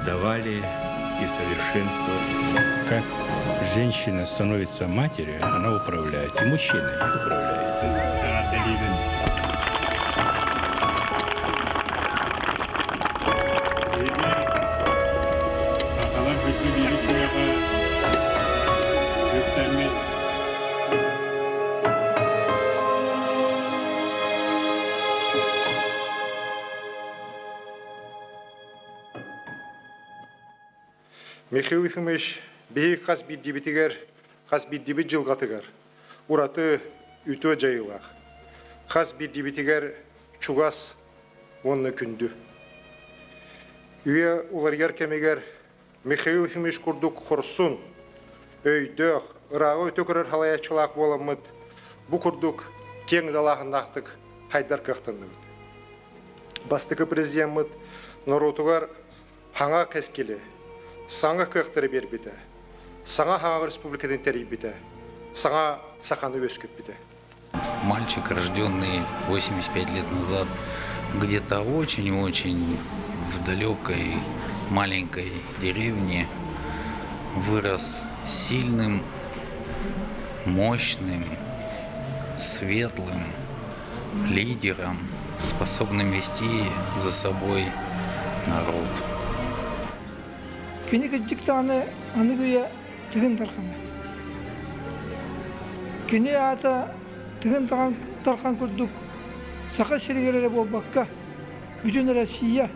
создавали и совершенствовали. Как женщина становится матерью, она управляет, и мужчина управляет. Михаил Ефимович бейік қас биддибитігер, қас биддибит жылғатығар. Ураты үті жайылақ. Қас биддибитігер чугас онны күнді. Үйе уларгер кемегер Михаил Ефимович күрдік құрсын, өйдіқ, ұрағы өті көрір халаячылақ боламыд. Бұ күрдік кен далағындақтық хайдар қақтанды. Бастықы президент Нұротығар хаңа кәскелі. Саңа көқтері бербеді, саңа хаңа республикадан тәрейбеді, саңа сақаны өскіп беді. Мальчик, рожденный 85 лет назад, где-то очень-очень в далекой маленькой деревне, вырос сильным, мощным, светлым лидером, способным вести за собой народ. Кені кіттіктіғаны аны көйе тігін тарқаны. Кені ата тігін тарқан күрдік сақа сіргелері болбаққа бүтін Россия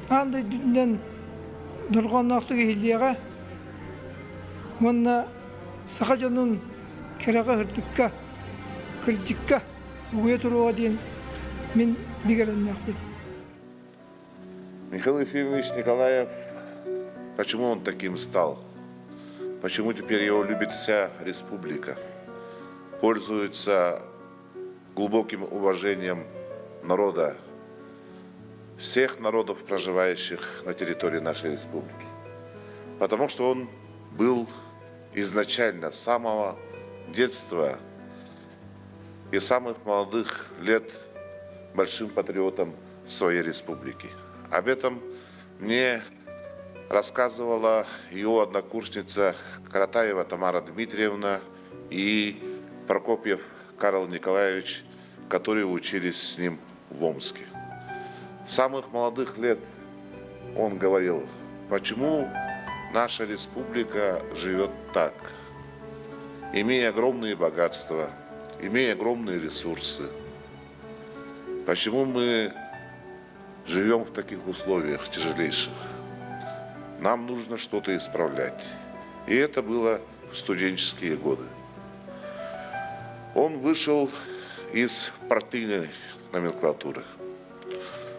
анды дүннен нұрғаннақтығы елдеға онына сақа жонын кераға хүрдікқа кірдікқа ұғыя тұруға дейін мен бігерінне ақпен. Михаил Ефимович Николаев, почему он таким стал? Почему теперь его любит вся республика? Пользуется глубоким уважением народа, всех народов, проживающих на территории нашей республики. Потому что он был изначально, с самого детства и самых молодых лет большим патриотом своей республики. Об этом мне рассказывала его однокурсница Каратаева Тамара Дмитриевна и Прокопьев Карл Николаевич, которые учились с ним в Омске. С самых молодых лет он говорил, почему наша республика живет так, имея огромные богатства, имея огромные ресурсы. Почему мы живем в таких условиях тяжелейших? Нам нужно что-то исправлять. И это было в студенческие годы. Он вышел из партийной номенклатуры,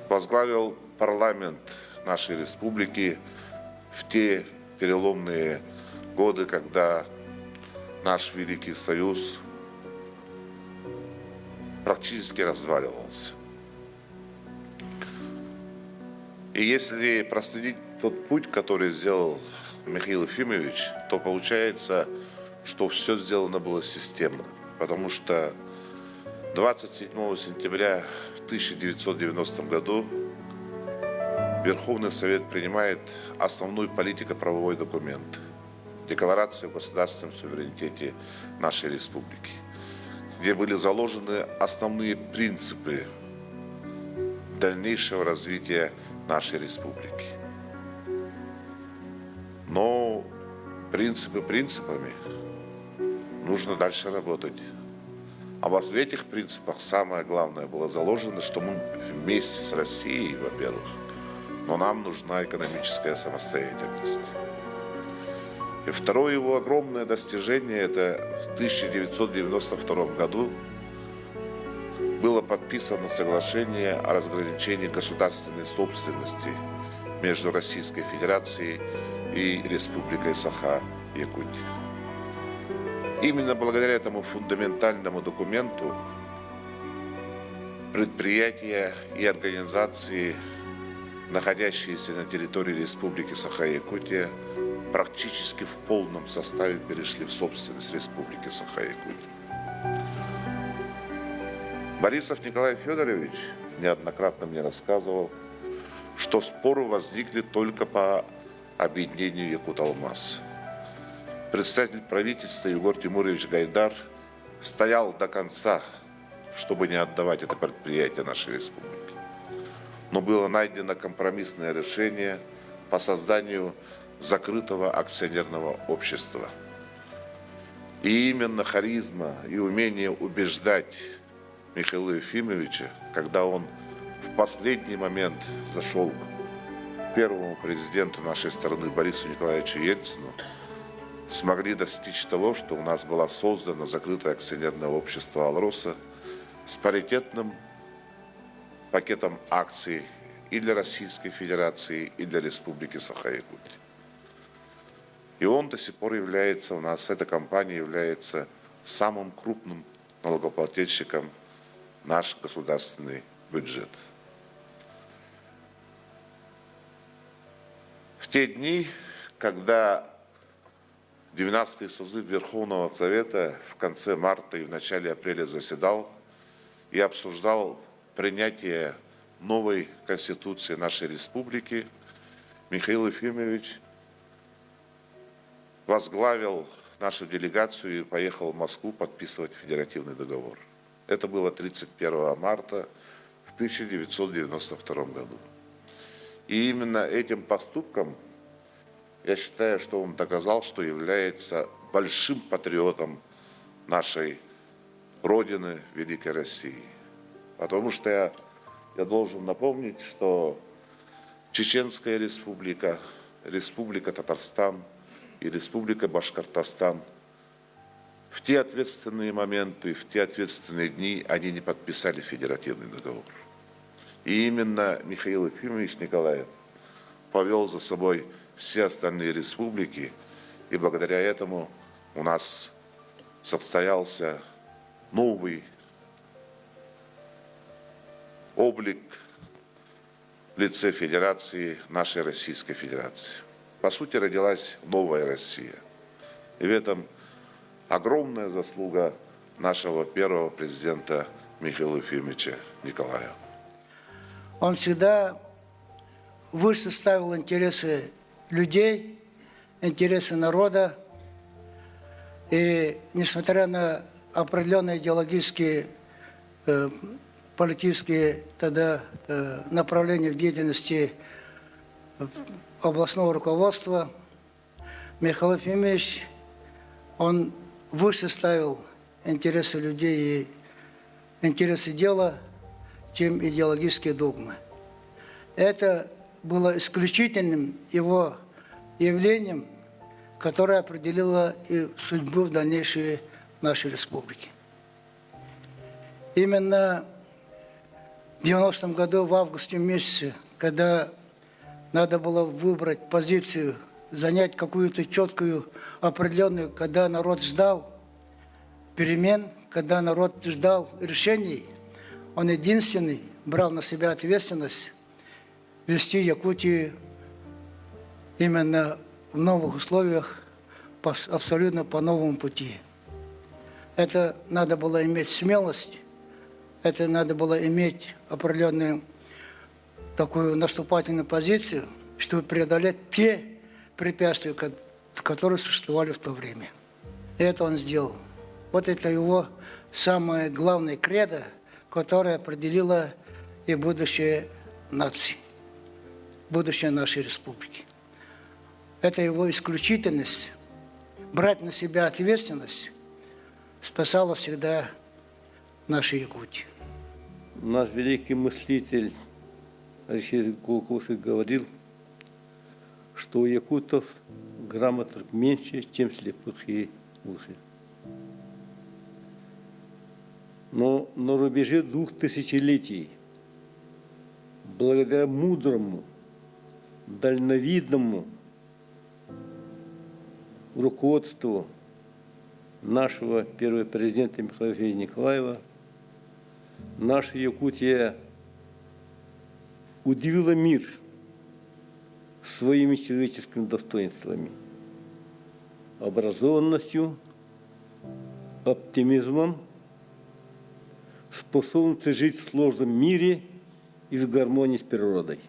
возглавил парламент нашей республики в те переломные годы, когда наш Великий Союз практически разваливался. И если проследить тот путь, который сделал Михаил Ефимович, то получается, что все сделано было системно. Потому что 27 сентября 1990 году Верховный Совет принимает основной политико-правовой документ – Декларацию о государственном суверенитете нашей республики, где были заложены основные принципы дальнейшего развития нашей республики. Но принципы принципами, нужно дальше работать. А вот в этих принципах самое главное было заложено, что мы вместе с Россией, во-первых, но нам нужна экономическая самостоятельность. И второе его огромное достижение, это в 1992 году было подписано соглашение о разграничении государственной собственности между Российской Федерацией и Республикой Саха-Якутия. Именно благодаря этому фундаментальному документу предприятия и организации, находящиеся на территории Республики Саха-Якутия, практически в полном составе перешли в собственность Республики Саха-Якутия. Борисов Николай Федорович неоднократно мне рассказывал, что споры возникли только по объединению Якут-Алмаз. Представитель правительства Егор Тимурович Гайдар стоял до конца, чтобы не отдавать это предприятие нашей республике. Но было найдено компромиссное решение по созданию закрытого акционерного общества. И именно харизма и умение убеждать Михаила Ефимовича, когда он в последний момент зашел к первому президенту нашей страны Борису Николаевичу Ельцину, смогли достичь того, что у нас было создано закрытое акционерное общество «Алроса» с паритетным пакетом акций и для Российской Федерации, и для Республики Саха-Якутия. И он до сих пор является у нас, эта компания является самым крупным налогоплательщиком в наш государственный бюджет. В те дни, когда 12-й созыв Верховного Совета в конце марта и в начале апреля заседал и обсуждал принятие новой конституции нашей республики, Михаил Ефимович возглавил нашу делегацию и поехал в Москву подписывать федеративный договор. Это было 31 марта в 1992 году. И именно этим поступком я считаю, что он доказал, что является большим патриотом нашей Родины, Великой России. Потому что я должен напомнить, что Чеченская республика, Республика Татарстан и Республика Башкортостан в те ответственные моменты, в те ответственные дни они не подписали федеративный договор. И именно Михаил Ефимович Николаев повел за собой все остальные республики, и благодаря этому у нас состоялся новый облик в лице Федерации, нашей Российской Федерации. По сути, родилась новая Россия. И в этом огромная заслуга нашего первого президента Михаила Ефимовича Николаева. Он всегда выше ставил интересы людей, интересы народа. И несмотря на определенные идеологические, политические тогда направления в деятельности областного руководства, Михаил Ефимович, он выше ставил интересы людей и интересы дела, чем идеологические догмы. Это было исключительным его явлением, которое определило и судьбу в дальнейшей нашей республики. Именно в 90-м году, в августе месяце, когда надо было выбрать позицию, занять какую-то четкую, определенную, когда народ ждал перемен, когда народ ждал решений, он единственный брал на себя ответственность вести Якутию именно в новых условиях, абсолютно по новому пути. Это надо было иметь смелость, это надо было иметь определенную такую наступательную позицию, чтобы преодолеть те препятствия, которые существовали в то время. И это он сделал. Вот это его самое главное кредо, которое определило и будущее нации, будущее нашей республики. Это его исключительность, брать на себя ответственность, спасала всегда нашу Якутию. Наш великий мыслитель Алексей Голковский говорил, что у якутов грамотных меньше, чем слепых уши. Но на рубеже 2 тысячелетий, благодаря мудрому, дальновидному руководству нашего первого президента Михаила Ефимовича Николаева, наша Якутия удивила мир своими человеческими достоинствами, образованностью, оптимизмом, способностью жить в сложном мире и в гармонии с природой.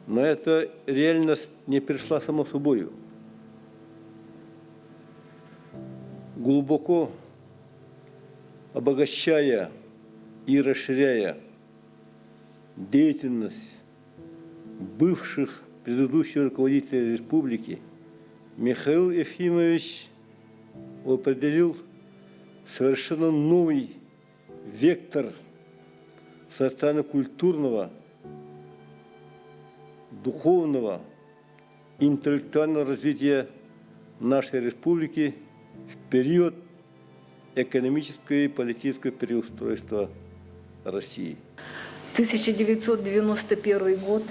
Но эта реальность не пришла само собой. Глубоко обогащая и расширяя деятельность бывших предыдущих руководителей республики, Михаил Ефимович определил совершенно новый вектор социально-культурного, духовного, интеллектуального развития нашей республики в период экономического и политического переустройства России. 1991 год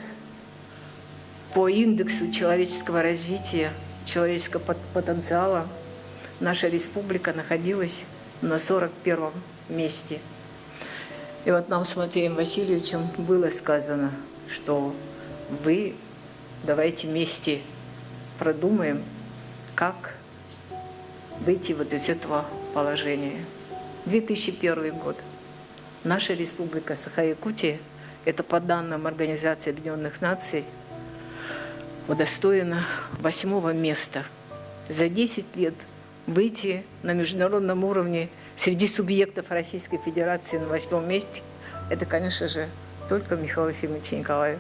по индексу человеческого развития, человеческого потенциала наша республика находилась на 41-м месте. И вот нам с Матвеем Васильевичем было сказано, что вы давайте вместе продумаем, как выйти вот из этого положения. 2001 год. Наша республика Саха-Якутия, это по данным Организации Объединенных Наций, удостоена 8-го места. За 10 лет выйти на международном уровне среди субъектов Российской Федерации на 8-м месте, это, конечно же, только Михаил Ефимович Николаев.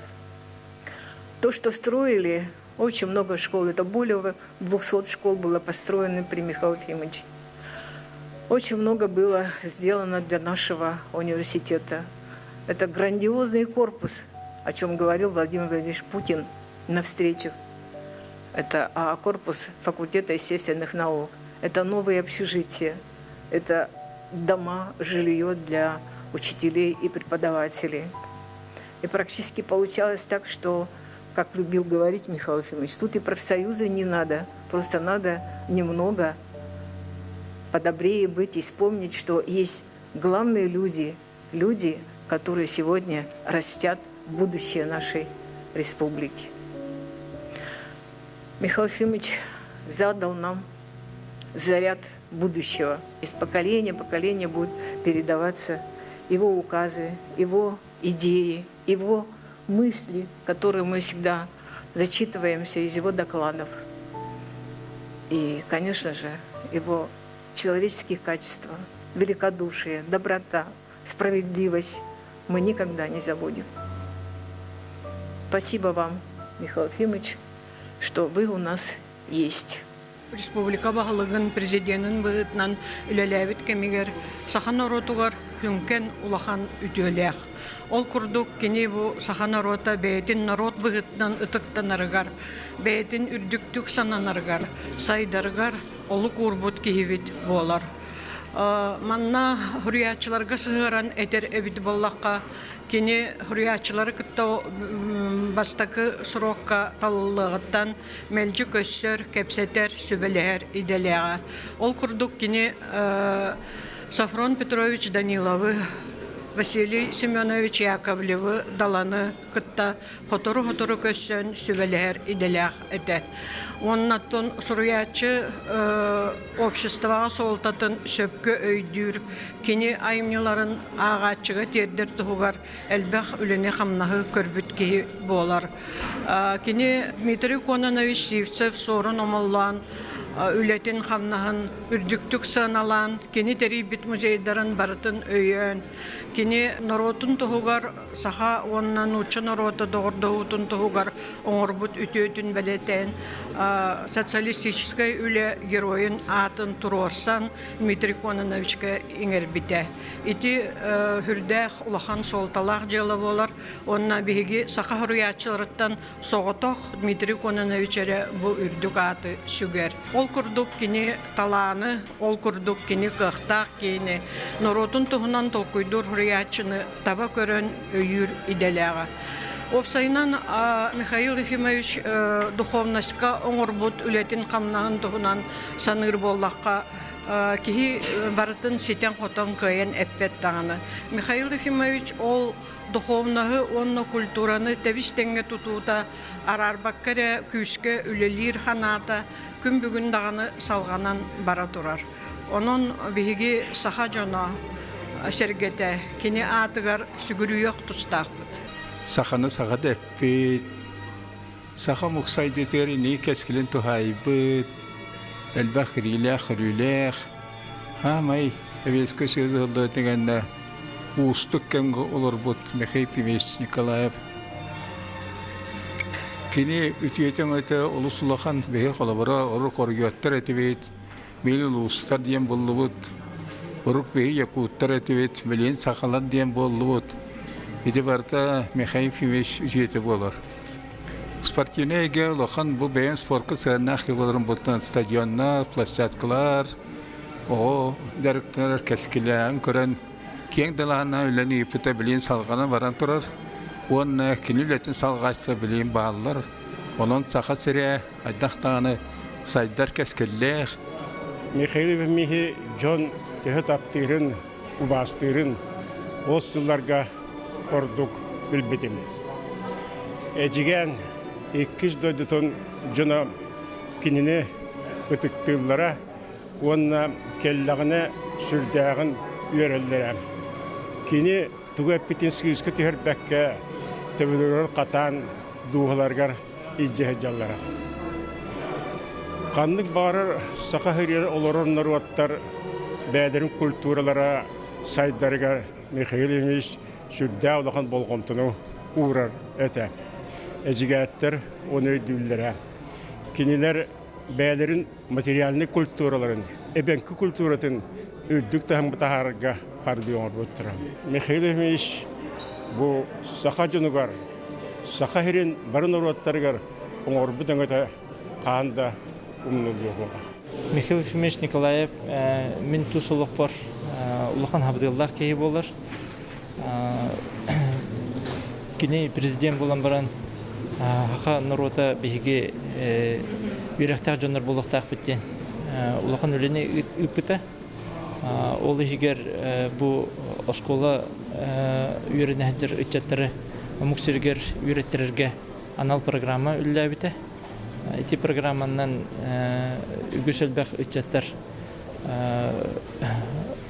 То, что строили, очень много школ, это более 200 школ было построено при Михаиле Ефимовиче. Очень много было сделано для нашего университета. Это грандиозный корпус, о чем говорил Владимир Владимирович Путин на встречах. Это корпус факультета естественных наук. Это новые общежития. Это дома, жилье для учителей и преподавателей. И практически получалось так, что, как любил говорить Михаил Ефимович, тут и профсоюза не надо. Просто надо немного подобрее быть и вспомнить, что есть главные люди, которые сегодня растят будущее нашей республики. Михаил Ефимович задал нам заряд будущего. Из поколения в поколение будут передаваться его указы, его идеи, его мысли, которые мы всегда зачитываемся из его докладов. И, конечно же, его человеческие качества, великодушие, доброта, справедливость мы никогда не забудем. Спасибо вам, Михаил Ефимович, что вы у нас есть. Республика бағылығын президентін бұғытнан үлеләбіт кемегер сахан оротуғар хүнкен улахан үтөләқ. Ол күрдік кені бұ сахан орота бәйтін народ бұғытнан ұтықтанарғар, бәйтін үрдіктік сананарғар, сайдарғар, олы күрбұт кейбіт болар. Манна хұрыячыларға сығыран әтер әбіт боллаққа, кені хұрыячылары күтті бастақы сұраққа талылығыттан мәлжі көссер, кәпсетер, сөбелер, иделеға. Ол күрдік кені Сафрон Петрович Даниловы, Василий Семенович Яковлевы даланы кытта хотору көссен сөбелер, иделеғ әті. Оннаттон суруячы обществоға солтатын сөпкө өйдүр, кені айымныларын ағатчыға тердер тұғығар әлбәқ үлене қамнағы көрбіт кейі болар. Кені Дмитрий Кононович Сивцев сорын омаллан, үлетін қамнағын үрдіктік сыналан, кені терейбіт музейдарын барытын өйен, кені народын тұғығар, саха оннан ұчы народы доғырдығытын тұғығар, оңырбыт үтөтін бәлетен, социалистической үлі героин атын тұрорсан Дмитрий Кононовичке еңер біте. Ити хүрдәқ улахан солталақ жылы болар, онна бігі саха хұрыячылырыттан соғытоқ Дмитрий Кононовичере бұл үрдік аты сүгер. Ол күрдік кені таланы, ол күрдік кені қықтақ кені, народын тұғынан толқойдыр хұрыячыны таба көрін өйір иделяға. Опсайнан Михаил Ефимович духовностька оңырбут үлетін қамнағын тұғынан саныр боллаққа кихи барытын сетен қотан қайын әппет дағаны. Михаил Ефимович ол духовнағы онны культураны тәбістенге тұтуыда арарбаккаре күске үлелер ханата күн бүгін дағаны салғанан бара тұрар. Onun bihi saha jona sергете кене атыгар сүгүрү yok тустакпыт. Саханы сағады әппет, Saha muksaydıtır ne keskilin tuhayıbıt, elbakriyle xürüyle, hamay eveske sözü oldu degende ustuk kemge olur but Mikhail Fimish Nikolaev. Kini ütüyeten öte ulusulakan behe kolabora oruk orgiyotlar etibet, meli uluslar diyen bollubut, oruk behe yakutlar etibet, meliyen sakalar diyen bollubut. İtibarda Mikhail Fimish ütüyeti bolur. Спортивный ге лохан бу бейн спортка сәннах булырын бутан стадионнар, площадкалар, о директорлар кескилән көрән кең дилана үләни ипетә билен салганы баран турар. Онна киниләтен салгачса билен баллар. Онын саха сире айдахтаны сайдар кескилләр. Михаил Михи Джон тәһәт аптырын, убастырын осыларга ордук билбетим. Эҗигән 200 дойдутон жона кинине өтүктүллара онна келлагына сүрдәгын үйрәлләр. Кини туга питинскийскә тәһәр бәккә тәбиләр катан дуһларга иҗҗә җаллара. Канлык барыр сакаһырыр олороннар ваттар бәдерин культуралара сайдарга Михаил Ильич сүрдә улахан болгонтыны урар әтә. Эжигәттер оны дүлләре. Киниләр бәйләрен материальный культураларын, эбенки культуратын үддүк тәһәм бутаһарга хардыйон буттыра. Михаил Ильич бу сахаҗынугар, сахаһирин барын уруттаргар оңор бутаңата канда умнулугы. Михаил Ильич Николаев мин тусулукпор улахан Абдуллах кей болар. Кини президент булан баран Хаха народа беге үйрәктәр җоннар булыктак биттен. Улахан үлене үпүтә. Ол һигәр бу оскола үйрәнәһдер үчәтләре муксиргер үйрәттерергә анал программа үллә бите. Эти программаннан үгүсәлбәк үчәтләр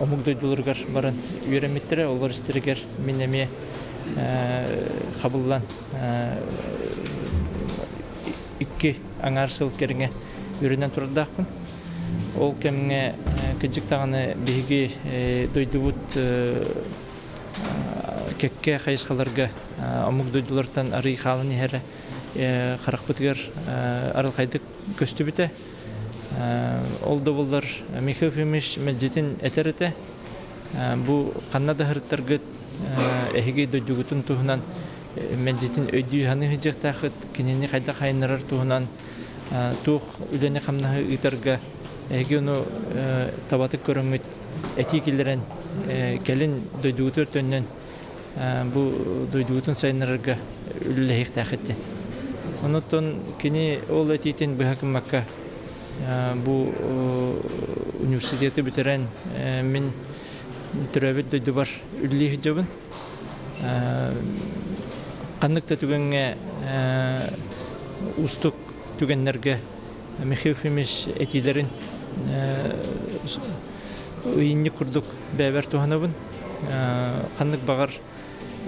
омугдойдуларгар баран үйрәмиттерә, олар истергер минеме кабыллан икки аңарсыл кереңе үренен турдакпын. Ол кемге кыжык таганы биги дойдубут кекке хайскаларга амугдойдулардан ары халыны хәре харакпытгар аралкайдык көстүбүтә. Ол дабылдар Михаил Ильич мәҗитин әтерете. Бу каннада хәртәргә эһиге дойдугутун туһунан мәҗитин өйдү ханы хыҗыктахыт кинени кайда хайнарар туһунан тух үлене камнаһы итәргә эһиге уну табаты көрөмөт этикилерен келин дойдугутөр төннән бу дойдугутун сайнарга үллехтахыт. Онотон кини ол этитин бахакмакка бу университеты битерен мин төрөбөт дойду бар үллех жабын. Каныкта түгенге устук түгеннерге Михаил Ильич этилерин ыйынны курдук бәбәр туһанабын. Канык багар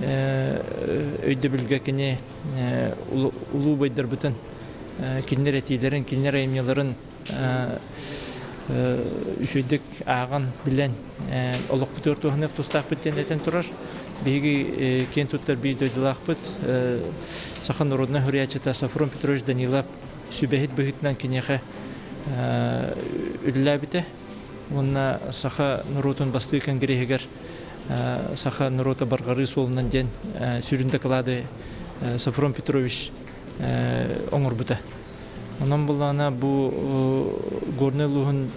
өйдө билге кини улуу байдар бутын киннер этилерин, киннер эмияларын үшөйдік ағын білен олық бұтыр туғынық тұстақ біттен әтен тұрар. Бейгі кен тұттар бей дойдылақ бұт. Сақан народна хүрячыта Сафрон Петрович Данилов сүбәхет бұғытынан кенеқі үлілі біті. Онна сақа народын басты кәнгерегер сақа народа барғары солынан ден сүрінді қылады Сафрон Петрович оңыр бұты. Онан булана бу горнелуһун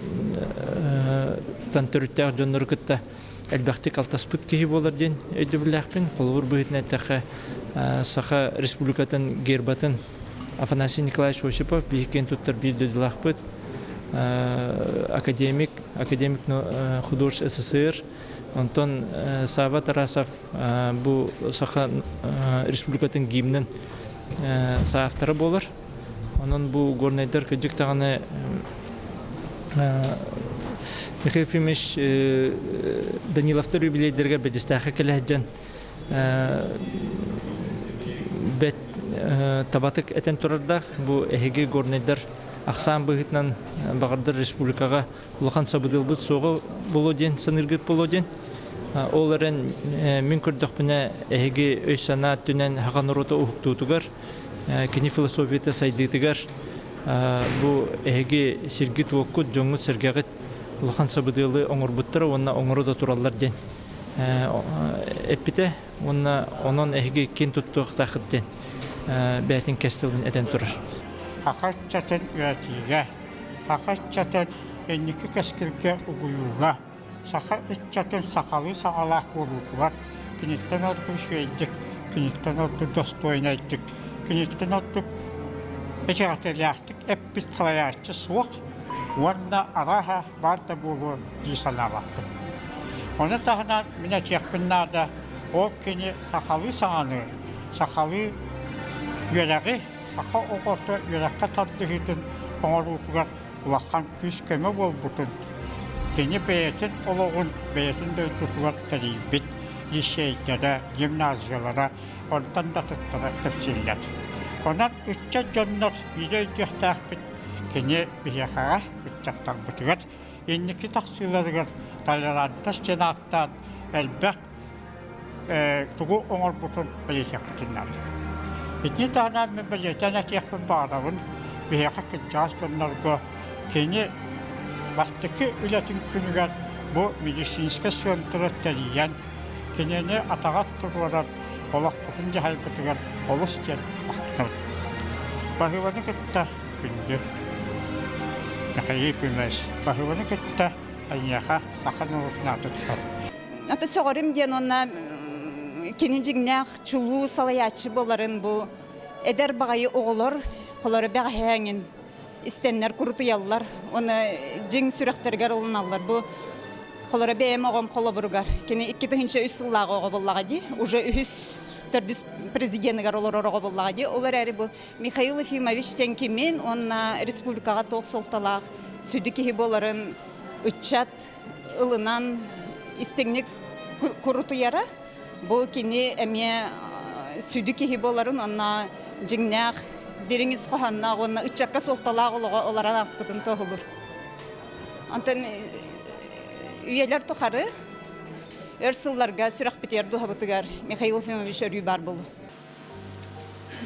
тантөрүттәк жоннор кытта элбәхти калтаспыт кеһи болар ден өйдө биләхпин колбур быһытна тәхә саха республикатын гербатын Афанасий Николаевич Осипов биһикен туттар билдилахпыт академик художник СССР Антон Сава Тарасов бу саха республикатын гимнен соавторы болар. Onun bu горнайдар кыжык таганы Михаил Ильич Даниловтар юбилейдерге бедистахы келәҗән бет табатык этен турардах бу эһиги горнайдар Ақсан быгытнан бағардар республикаға улахан сабыдылбыт соғы болу ден, сыныргыт болу ден. Ол әрін мен көрдіқ бұна әйгі өй санат дүнен хаған ұрота ұхықтуытығар, кені философията сайдығытығар. Бұ әйгі сергіт оқыт, жоңғыт сергағыт улахан сабыдылы оңырбыттыры, онна оңыры да туралар ден. Әппіте, онын әйгі кен тұттуық тақыт ден, бәтін кәстілін әтен тұрар. Хақатчатын үәтіге, хақатчатын әннікі кәскілге ұғыюға, сақа үтчатын сақалы сағалақ болуытылар, кенеттен отты шөйдік, кенеттен отты достойнайдық, кенеттен отты әжіғатылияқтық әппіт салаячы суық, орында араға барда болу дейсанабақтым. Оны тағынан мен әтекпіннада ол кені сақалы сағаны, сақалы үйеліғі, Сақа оғыты үйрәққа табдығытын оңырутығар ұлаққан күз көмі бол бұтын. Кені бәйетін олығын бәйетін дөйтутығар тәрейбет, лишейдері, гимназиялары, онтан да тұттыра көпселдет. Онан үтчә жоннар бейдей дөқтәқпін, кені бейеқаға үтчәттар бұтығар, еннікі тақсыларығар толеранттас женаттан әлбәқ тұғы оңыр бұтын бәйекек бұтынлады. Etni tağına ben belirten etiyekpin bağdağın beyaka kıcağız onlarga keni bastıkı ületin günügen bu medisinske sığıntırı teliyen kenini atağat turladan olaq butunca haybıtıgan olus gen baktır. Bahıvanı kıtta gündü. Nakayı bilmez. Bahıvanı kıtta ayyağa sakın olusuna tuttar. Аты соғырым ден онна кенінжігнәқ чулу салаячы боларын бұ әдер бағайы оғылыр, қолары бәғәңін істеннер күртуялар, оны жың сүректергер олыналар. Бұ қолары бәйім оғым қолы бұрғар. Кені 2-3 сыллағы оғы боллаға де, уже 3-4 президентігер олар оғы боллаға де. Олар әрі бұ Михаил Ефимович тәнкемен, онна республикаға тоқ солталақ, сүді кеге боларын үтчат ылынан істеңнік күртуяра. Бұл кені әме сүді кеге боларын, онна жыңнақ, деріңіз қоғаннақ, онна үтчаққа солталақ оларан аспытын тоғылыр. Антон үйелер тұқары, өрсылларға сүрақ бітер дұға Михаил Ефимович өрүй бар болу.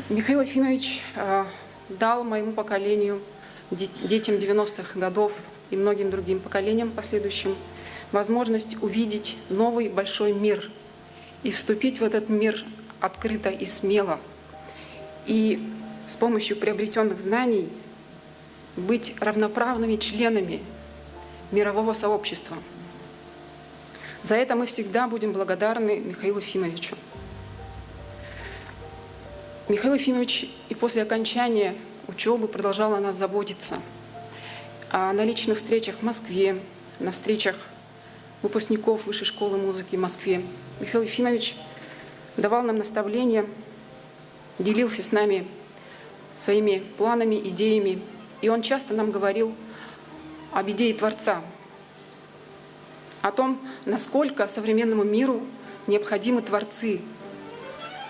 Михаил Ефимович дал моему поколению, детям 90-х годов и многим другим поколениям последующим, возможность увидеть новый большой мир и вступить в этот мир открыто и смело, и с помощью приобретенных знаний быть равноправными членами мирового сообщества. За это мы всегда будем благодарны Михаилу Ефимовичу. Михаил Ефимович и после окончания учебы продолжал о нас заботиться. А на личных встречах в Москве, на встречах выпускников Высшей школы музыки в Москве Михаил Ефимович давал нам наставления, делился с нами своими планами, идеями. И он часто нам говорил об идее Творца, о том, насколько современному миру необходимы творцы,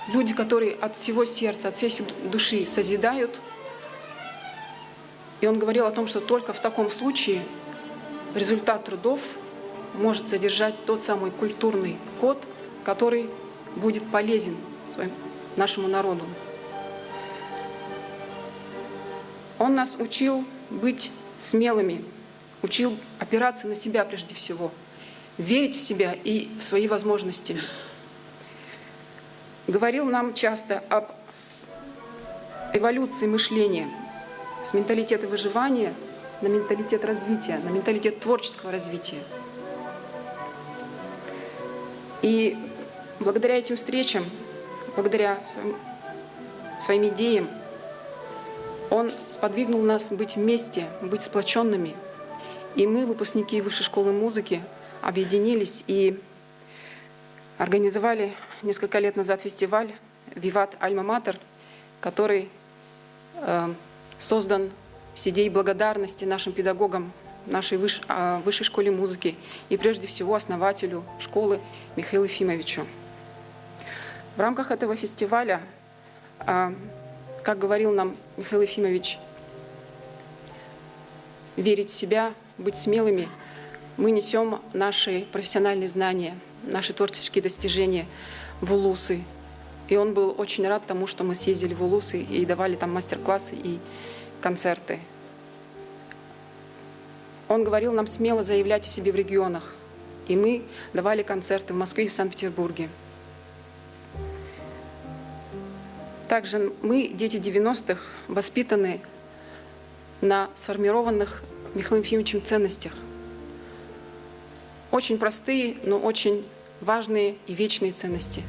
люди, которые от всего сердца, от всей души созидают. И он говорил о том, что только в таком случае результат трудов может содержать тот самый культурный код, который будет полезен нашему народу. Он нас учил быть смелыми, учил опираться на себя прежде всего, верить в себя и в свои возможности. Говорил нам часто об эволюции мышления с менталитета выживания на менталитет развития, на менталитет творческого развития. И благодаря этим встречам, благодаря своим идеям, он сподвигнул нас быть вместе, быть сплоченными. И мы, выпускники Высшей школы музыки, объединились и организовали несколько лет назад фестиваль «Виват Альма-Матер», который создан с идеей благодарности нашим педагогам, нашей Высшей школе музыки и прежде всего основателю школы Михаилу Ефимовичу. В рамках этого фестиваля как говорил нам Михаил Ефимович, верить в себя, быть смелыми, мы несем наши профессиональные знания, наши творческие достижения в Улусы. И он был очень рад тому, что мы съездили в Улусы и давали там мастер-классы и концерты. Он говорил нам смело заявлять о себе в регионах. И мы давали концерты в Москве и в Санкт-Петербурге. Также мы, дети 90-х, воспитаны на сформированных Михаилом Ефимовичем ценностях. Очень простые, но очень важные и вечные ценности.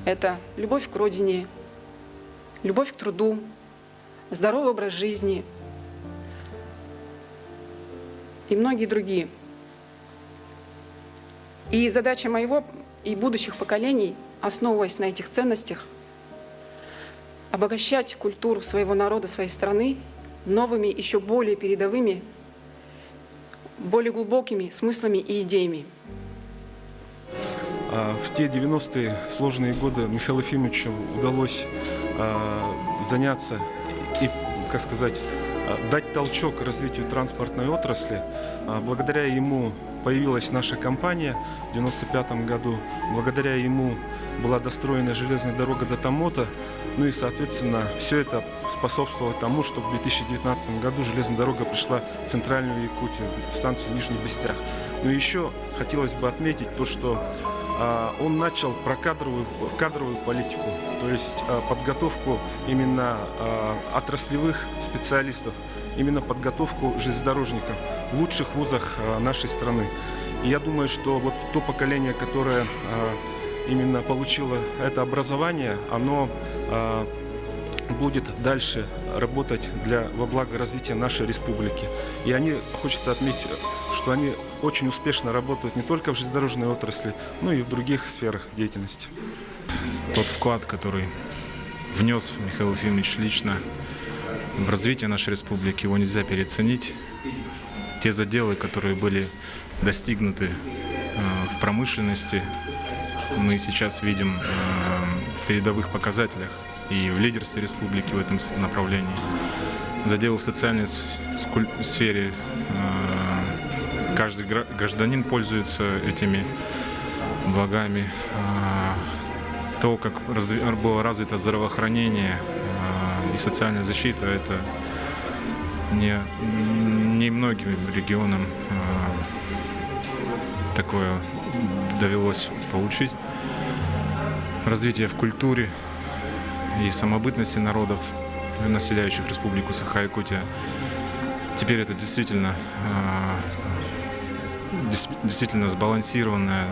Это любовь к родине, любовь к труду, здоровый образ жизни и многие другие. И задача моего и будущих поколений, основываясь на этих ценностях, обогащать культуру своего народа, своей страны новыми, еще более передовыми, более глубокими смыслами и идеями. В те 90-е сложные годы Михаилу Ефимовичу удалось заняться и, как сказать, дать толчок развитию транспортной отрасли. Благодаря ему появилась наша компания в 1995 году. Благодаря ему была достроена железная дорога до Тамота. Ну и, соответственно, все это способствовало тому, что в 2019 году железная дорога пришла в центральную Якутию, в станцию Нижний Бестях. Но еще хотелось бы отметить то, что он начал про кадровую политику, то есть подготовку именно отраслевых специалистов, именно подготовку железнодорожников в лучших вузах нашей страны. И я думаю, что вот то поколение, которое именно получило это образование, оно будет дальше работать во благо развития нашей республики. И они, хочется отметить, что они очень успешно работают не только в железнодорожной отрасли, но и в других сферах деятельности. Тот вклад, который внес Михаил Ефимович лично в развитие нашей республики, его нельзя переоценить. Те заделы, которые были достигнуты в промышленности, мы сейчас видим в передовых показателях и в лидерстве республики в этом направлении. Заделы в социальной сфере, каждый гражданин пользуется этими благами. То, как было развито здравоохранение и социальная защита, это не многим регионам такое довелось получить. Развитие в культуре и самобытности народов, населяющих Республику Саха-Якутия. Теперь это действительно сбалансированная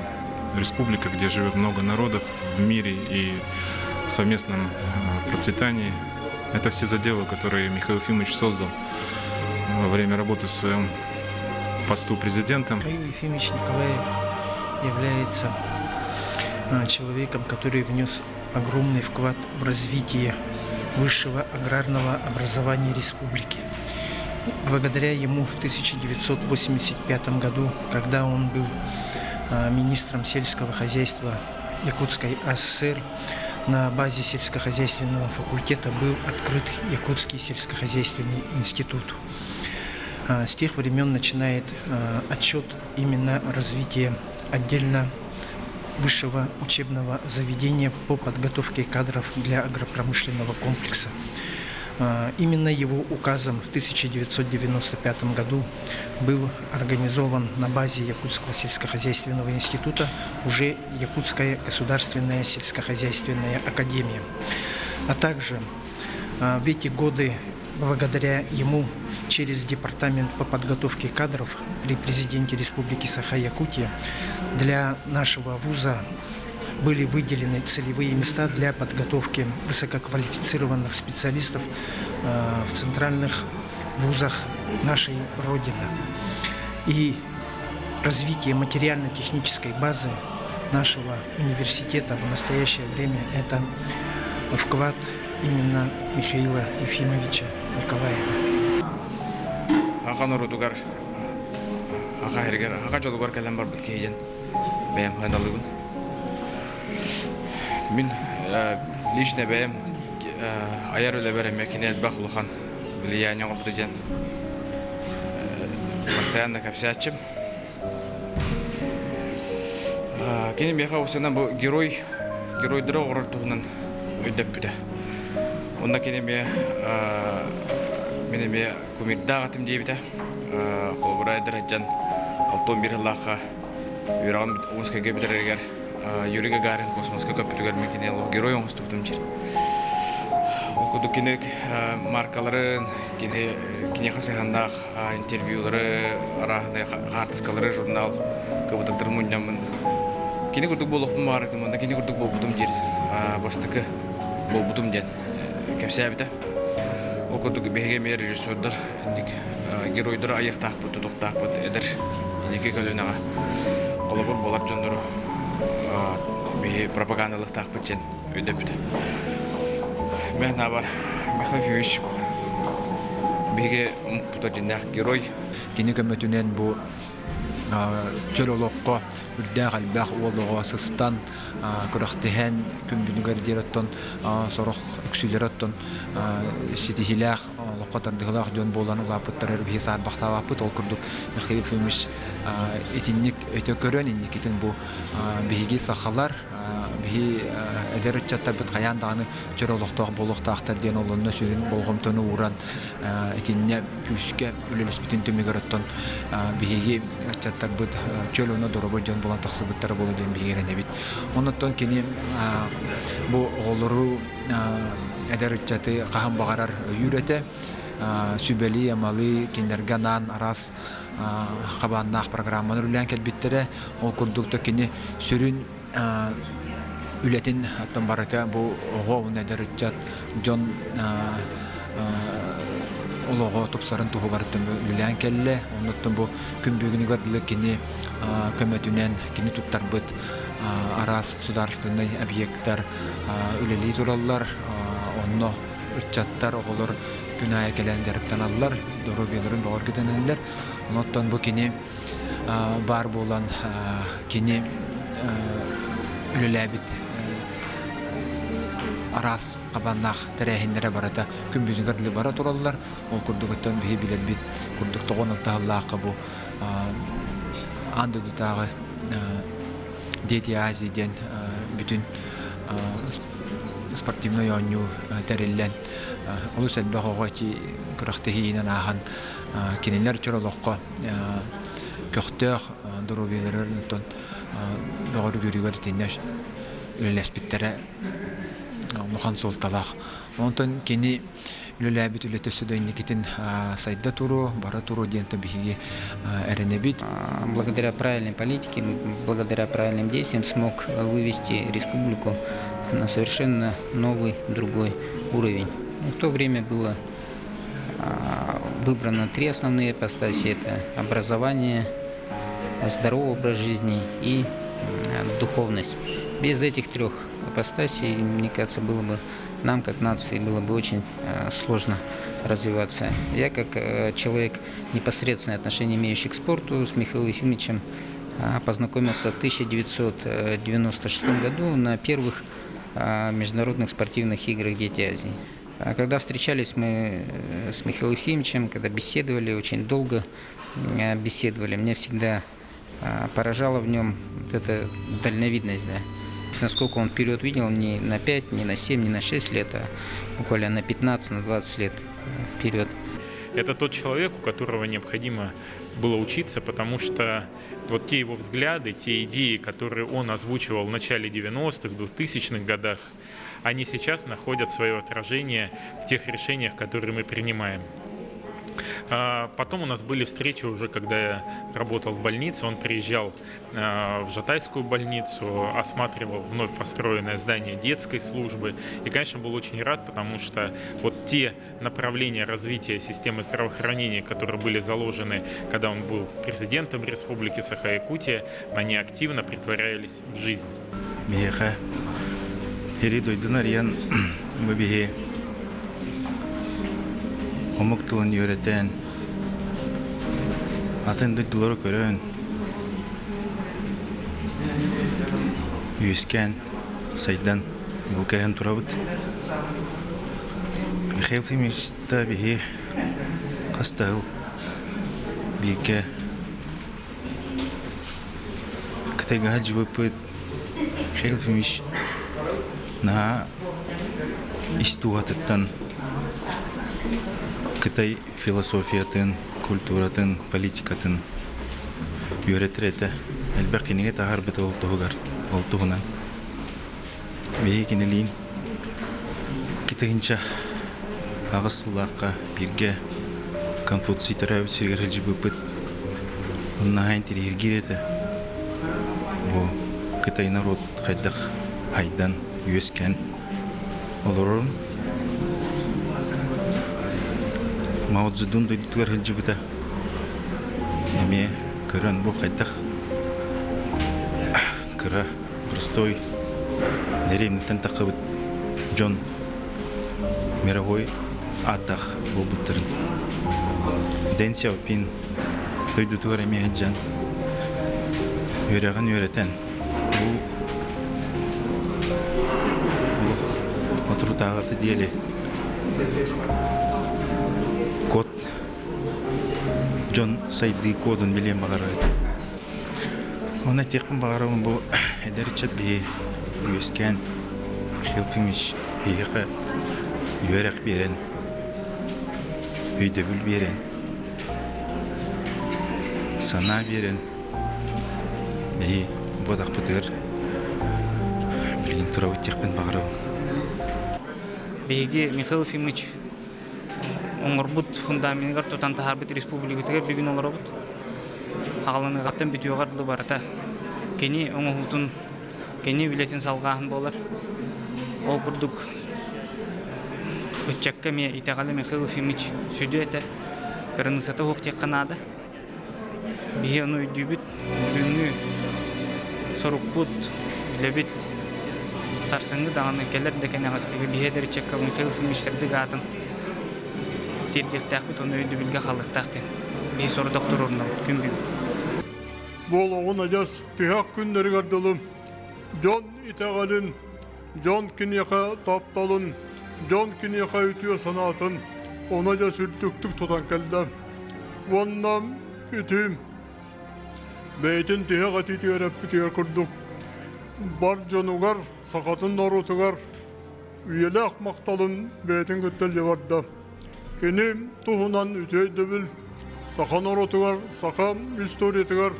республика, где живет много народов в мире и в совместном процветании. Это все заделы, которые Михаил Ефимович создал во время работы в своем посту президентом. Михаил Ефимович Николаев является человеком, который внес огромный вклад в развитие высшего аграрного образования республики. Благодаря ему в 1985 году, когда он был министром сельского хозяйства Якутской АССР, на базе сельскохозяйственного факультета был открыт Якутский сельскохозяйственный институт. С тех времен начинает отчет именно развития отдельно высшего учебного заведения по подготовке кадров для агропромышленного комплекса. Именно его указом в 1995 году был организован на базе Якутского сельскохозяйственного института уже Якутская государственная сельскохозяйственная академия. А также в эти годы, благодаря ему, через Департамент по подготовке кадров при президенте Республики Саха-Якутия для нашего вуза были выделены целевые места для подготовки высококвалифицированных специалистов в центральных вузах нашей Родины. И развитие материально-технической базы нашего университета в настоящее время – это вклад именно Михаила Ефимовича Николаева. Мен лично бәйім аяр үле береме кинет бахулхан влияние обдуден. Постоянно капсячим. Кини меха усена бу геройдары орортугунан өйдөппүдө. Онда кини менеме кумирдагатым дейбите. Колбурайдыр жан алтон бир лаха юраган оскеге битерегер Юрий Гагарин космоска көпүтүгөр мекенело герой оңустуктум жер. Окуду кине маркаларын, кине хасыгандах интервьюлары, арахны хартскалары журнал кыбытыктыр муннамын. Кине курдук болуктум барытым, анда кине курдук болбудум жер. Бастыкы болбудум ден. Кепсябита. Окуду бегеме режиссердор, геройдор аяктакпыт, тутуктакпыт, эдер инеке көлөнага колобор болар жондору. Пропагандалык такпыт жен өйдөпүтө. Мен бар Михаил Ефимович беге мукпута жинак герой. Кини көмөтүнен бу чөлөлөккө үрдө калбак олого сыстан көрөктөһөн күмбүнүгөр диреттон сорох үксүлөрөттөн ситихилах локотардыгылах жон боланы лапыттар бие саат бактабапыт ол курдук Михаил Ефимович этинник өтөкөрөн инникитин бу биги сахалар би эдерчаттар бит каяндагы чөлөлөктөг болуктактар ден олонно сүрүн болгомтону уран этинне күскө үлелеспитин төмөгөрөттөн биги чаттар бит чөлөнө доробо жон болан таксыбыттар болу ден бигерене бит. Онуттан кини бу оголору эдерчаты кахам багарар үйрөтө сүбели амалы киндерганан арас кабаннах программаны үлән келбиттере ол курдукта кини сүрүн үлетин аттан барата бу ого недерчат жон олого топсарын туху бартым үлән келле онуттан бу күмбүгүнү гадылы кини көмөтүнен кини туттарбыт арас государственный объекттар үлели тураллар онно үччаттар оголор күнай келендерден аллар доробелерин богор кетенелер онуттан бу кини бар болан кини үлеләбит арас кабаннах терехиндере барата күмбүзүгөрлү бара тураллар ол курдугуттан бии билет бит курдук тогон алтааллаакка бу андыдытагы дети азиден бүтүн спортивный ойну териллен олусет багогочи курактыхинен ахан кинилер чоролокко көктөөх дурубилерин тон богор көрүгөр тинеш үлелеспиттере мухан солталах онтон кини үлелебит үлетөсүдө никитин сайда туру бара туру дента биги эренебит. Благодаря правильной политике, благодаря правильным действиям смог вывести республику на совершенно новый, другой уровень. В то время было выбрано 3 основные ипостаси: это образование, здоровый образ жизни и духовность. Без этих 3 ипостасей, мне кажется, было бы нам, как нации, было бы очень сложно развиваться. Я, как человек, непосредственное отношение имеющий к спорту, с Михаилом Ефимовичем познакомился в 1996 году на первых международных спортивных играх «Дети Азии». Когда встречались мы с Михаилом Ефимовичем, когда беседовали, очень долго беседовали, меня всегда поражала в нем вот эта дальновидность, да. Насколько он вперед видел, не на 5, не на 7, не на 6 лет, а буквально на 15, на 20 лет вперед. Это тот человек, у которого необходимо было учиться, потому что вот те его взгляды, те идеи, которые он озвучивал в начале 90-х, 2000-х годах, они сейчас находят свое отражение в тех решениях, которые мы принимаем. Потом у нас были встречи уже, когда я работал в больнице. Он приезжал в Жатайскую больницу, осматривал вновь построенное здание детской службы. И, конечно, был очень рад, потому что вот те направления развития системы здравоохранения, которые были заложены, когда он был президентом Республики Саха-Якутия, они активно претворялись в жизнь. Омуктулун үйрөтен, атын дүттілері көрін, үйіскен, сайдан бұл кәйін тұрабыд. Михаил Ефимович табиги хастал бике кытайга хаджыбыпыт. Михаил Ефимович на истуатыттан Кытай философиятын, культуратын, политикатын үйрәттерәтә. Әлбәт кенеге тагар бит ул тугына. Беге кинелин китегенчә агысыллакка бирге Конфуций тарабы сиргәр җибеп уннан тиргирәтә. Бу Кытай народ хайдах хайдан юескән олорын Мао Цзэдун дойдугар хилжибыта. Эме көрөн бу хайдах кыра простой неремнитен такыбыт Джон мировой атах болбуттарын. Дэн Сяопин дойдугар эме хилжан үйрәгән үйрәтән. Бу отрутагаты диеле. Код Джон Сайды кодын билем багарайды. Оны текпен багарабын бу эдерчет би үескән Михаил Ефимович биге үйрәк берен. Өйдө бүл берен. Сана берен. Бодак пытыр. Билген турабы текпен багарабын. Биге Михаил Ефимович оңорбут фундаментгар тотан тахарбит республикатыгар бүгүн олоробут. Агаланы каптан бүтүгардылы барата. Кени оңохутун кени билетин салгаан болар. Ол курдук өчөккө ме итагалы Михаил Ефимович сүдөтө кырынысата хоктек канада. Биге ону дүбүт бүгүнү сорукпут лебит сарсыңгы даганы келер декен агаскеге биедер чекка Михаил Ефимович сырдыгатын тирдиктак бут ону өйдү билге калдыктактен би сору доктор орунда күнбү бол огун ажас тыяк күндөрү гардылым жон итагалын жон киняка тапталын жон киняка үтүө санатын она да сүрдүктүк тотан келди воннам үтүм бейтин тыяк атитиереп бүтүөр курдук бар жонугар сакатын норутугар үйелек макталын бейтин көттел жабарда кеним тухунан үтөйдөбүл сака норутугар сака историятыгар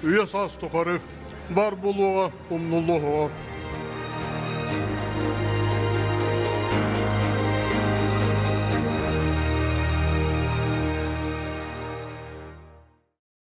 үйе сас тукары бар болуга умнуллуга